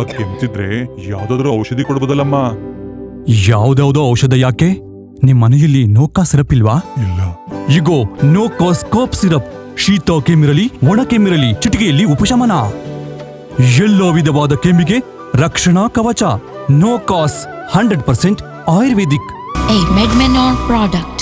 ಕೆಮ್ತಿದ್ರೆ ಯಾವ್ದಾದ್ರು ಔಷಧಿ ಕೊಡ್ಬೋದಲ್ಲಮ್ಮ? ಯಾವ್ದಾವ್ದೋ ಔಷಧ ಯಾಕೆ? ನಿಮ್ ಮನೆಯಲ್ಲಿ ನೋಕಾ ಸಿರಪ್ ಇಲ್ವಾ? ಇಲ್ಲ. ಇಗೋ ನೋಕಾಸ್ ಕಾಪ್ ಸಿರಪ್. ಶೀತ ಕೆಮ್ಮಿರಲಿ ಒಣ ಕೆಮ್ಮಿರಲಿ ಚಿಟಿಕೆಯಲ್ಲಿ ಉಪಶಮನ. ಎಲ್ಲ ವಿಧವಾದ ಕೆಮ್ಮಿಗೆ ರಕ್ಷಣಾ ಕವಚ. ನೋಕಾಸ್ 100% ಆಯುರ್ವೇದಿಕ್. A Medmenor product.